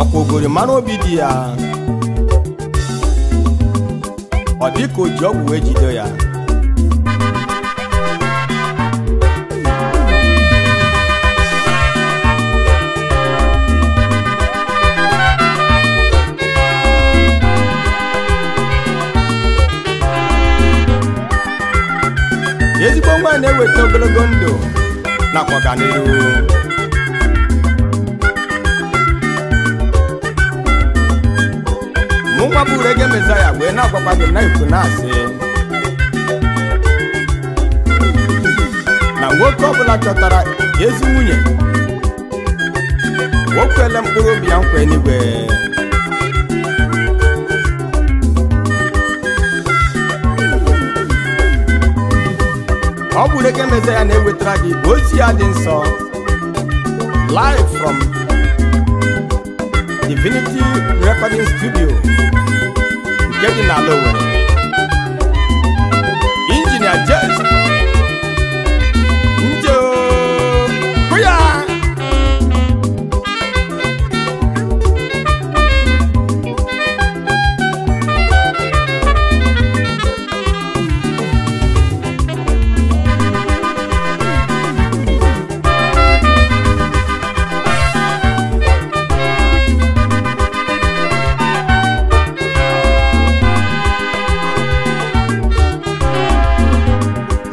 ọkpọgoro mara obi dị ya ọ dị ka o ji ọgwụ wee jide ya ezigbo nwa na-eweta ogologo ndụ nakwa ọganihu mụnwa bụ Reggae Messiah wee na-agwakwago na ikwu na-asị na nwoke ọbụla chọtara ezi nwunye nwokwele mkpụrụ obi ya nkwa eluigwe ọ bụ Reggae Messiah na-ewetara gị ozi ya dị nsọ live from Divinity Recording Studio nke dị n'ala Owerri. Injinia Jet nje ya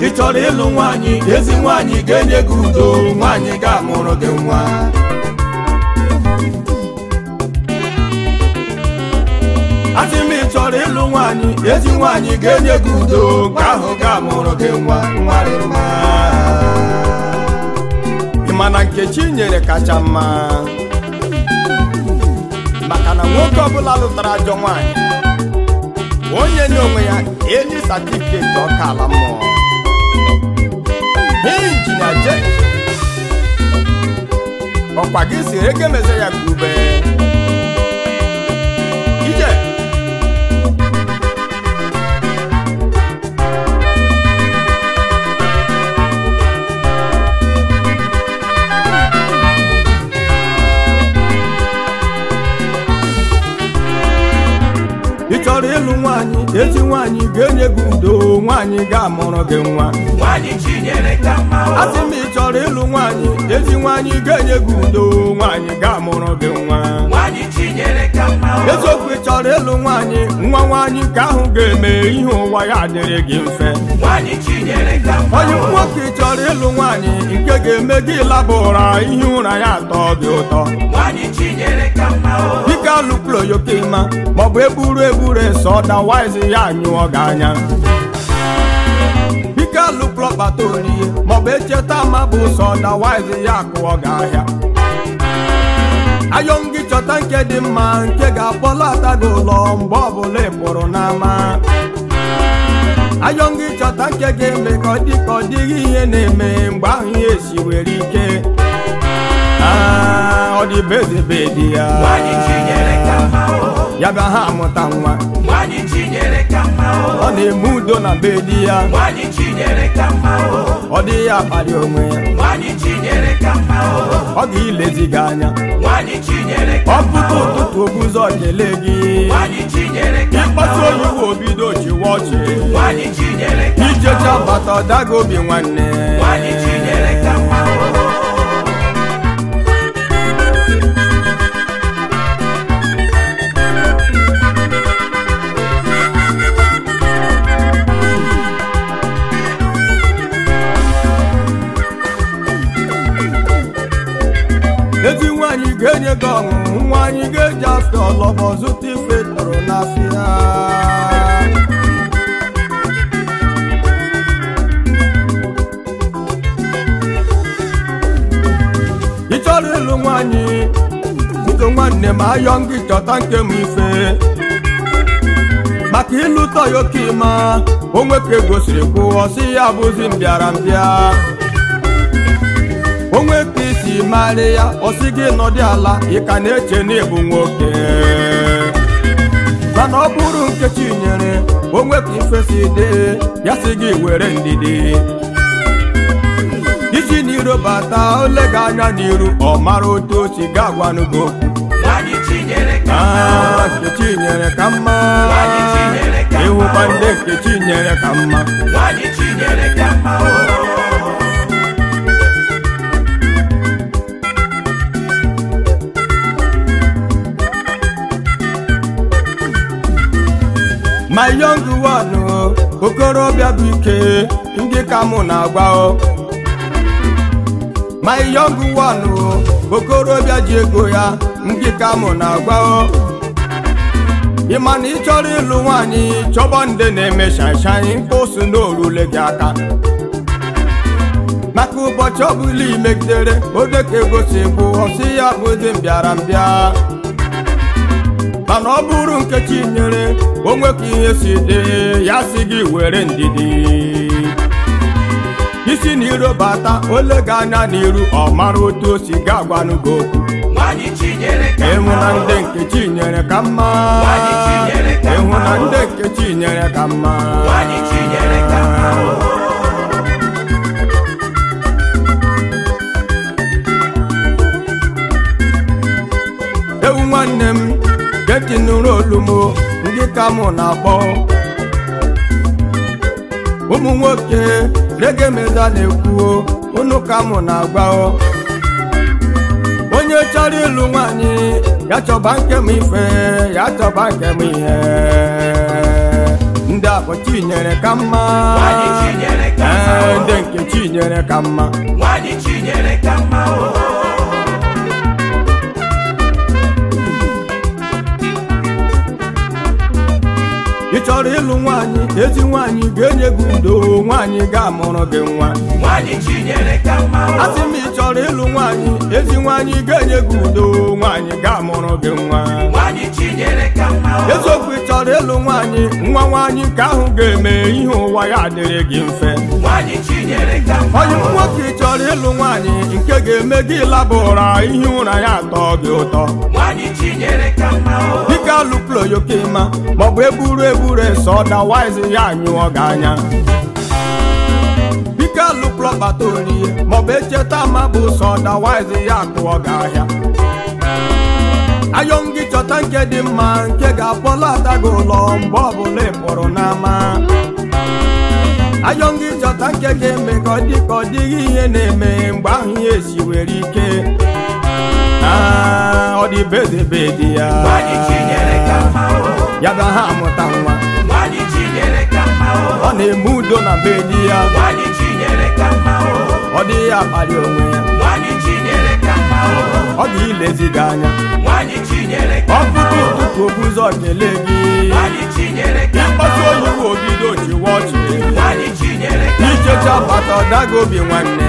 ị chọrọ ịlụ nwaanyị ezi nwaanyị ga-enye gị udo nwaanyị ga-amụrụ gị nwa asị m ị chọrọ ịlụ nwaanyị ezi nwaanyị ga-enye gị udo nke ahụ ga-amụrụ gị nwa nwarịma ị ma na Nkechi nyere kacha mma maka na nwoke ọbụla lụtara ajọ nwaanyị onye nye onwe ya eni satifiketi ọka ala mmụọ Injinia Jet ọkwa gị si Reggae Messiah kwube ije ị chọrọ ịlụ nwaanyị ezi nwaanyị ga-enye gị udo nwaanyị ga-amụrụ gị nwa asị m ị chọrọ ịlụ nwaanyị ezi nwaanyị ga-enye gị udo nwaanyị ga-amụrụ gị nwa eziokwu ị chọrọ ịlụ nwaanyị nwa nwaanyị ka ahụ ga-eme ihe ụwa ya dịrị gị mfe onye nwoke ị chọrọ ịlụ nwaanyị nke ga-eme gị laba ụra ihe ụra ya atọ gị ụtọ dịka alụkloyokema maọbụ egburu eso ọdawaizi ya anyụọ gị anya dịka alụklọkpata orihe maọbụ echeta ma bụ sọ ọdawaizi ya akụọ gị ahịa ayọ gị chọta nke dị mma nke ga-akpọlata gị ụlọ mgbe ọbụla ị pụrụ n'ama ayọ gị chọta nke ga-eme ka ọ dịghị ihe na-eme mgbe ahụ ihe esi were ike ọ dị bezebedi ya ya bịa ha amụta nwa ọ na-eme udo na be di ya ọ dị ya akpali onwe ya ọ ga-ilezi gị anya ọ pụta ụtụtụ obuzo kele gị ịkpata oyibo obido chiwa ọchị ijecha bata ọdago obi nwanne ezi nwaanyị ga-enye gị ọṅụ nwaanyị ga-eji afọ ọlọbọ zụta ife tụrụ n'afịa ị chọrọ ịlụ nwaanyị nke nwanne m ayọ gị chọta nke m ife maka ịlụ toyokima onwe ka egosiri kwụọ si ya bụzi mbịarambịa onwe ka isi marị ya ọsị gị nọdị ala ị ka na-eche na ịbụ nwoke mana ọ bụrụ Nkechi nyere onwe ka ifesi dị ya sị gị were ndidi isi n'iru bata ole gị anya n'iru ọ mara otu o si ga-agwanụ gị okwu Nkechi nyere ka mma ịhụkwa ndị Nkechi nyere ka mma my young one okorobịa bụ ike ndị ka mụ na-agwa my young one okorobịa ji ego ya ndị ka mụ na-agwa ịma na ị chọrọ ịlụ nwaanyị chọba ndị na-eme shashanyị mkposu n'orule gị aka maka ụbọchị ọbụla imegidere odeka egosi bụ ọsị ya bụ dị mbịara mbịa mana ọ bụrụ Nkechi nyere onwe ka ihe si dị ya si gị were ndidi isi n'iru bata ole ga anya n'iru ọ mara otu o si ga agwanụ gị okwu ịhụ na ndị Nkechi nyere ka mma ịhụ na ndị Nkechi nyere ka mma ewu nwanne m geti nụrụ olumo ndị ka mụ na-akpọ ụmụ nwoke rege meza na-ekwu unu ka mụ na-agwa onye chọrọ ịlụ nwaanyị ya chọba nke m ife ya chọba nke m ihe ndị Nkechi nyere ka mma ndị Nkechi nyere ka mma ị chọrọ ịlụ nwaanyị ezi nwaanyị ga-enye gị udo nwaanyị ga-amụrụ gị nwa asị m ị chọrọ ịlụ nwaanyị ezi nwaanyị ga-enye gị udo nwaanyị ga-amụrụ gị nwa eziokwu ị chọrọ ịlụ nwaanyị nwa nwaanyị ka ahụ ga-eme ihe ụwa ya adịrị gị mfe onye nwoke ị chọrọ ịlụ nwaanyị nke ga-eme gị laba ụra ihe ụra ya atọ gị ụtọ dịka alụployokema maọbụ egburu sọdawaizi ya anyụọ gị anya dịka alụplọ bata orie maọbụ echeta ma bụ sọdawaizi ya akụọ gị ahịa ayọ gị chọta nke dị mma nke ga-akpọlata gị ụlọ mgbe ọbụla ị pụrụ n'ama ayọ gị chọta nke ga-eme ka ọ dịghị ihe na-eme mgbe ahụ ihe esi were ike ọ dị bedebedi ya ya bịa ha amụta nwa ọ na-eme udo na be di ya ọ dị ya akpali onwe ya ọ dị ilezi gị anya ọ bụrụ ụtụtụ obuzo kele gị ịkpọta oyiwu obido chiwa ọchị ichecha bata ọdago obi nwanne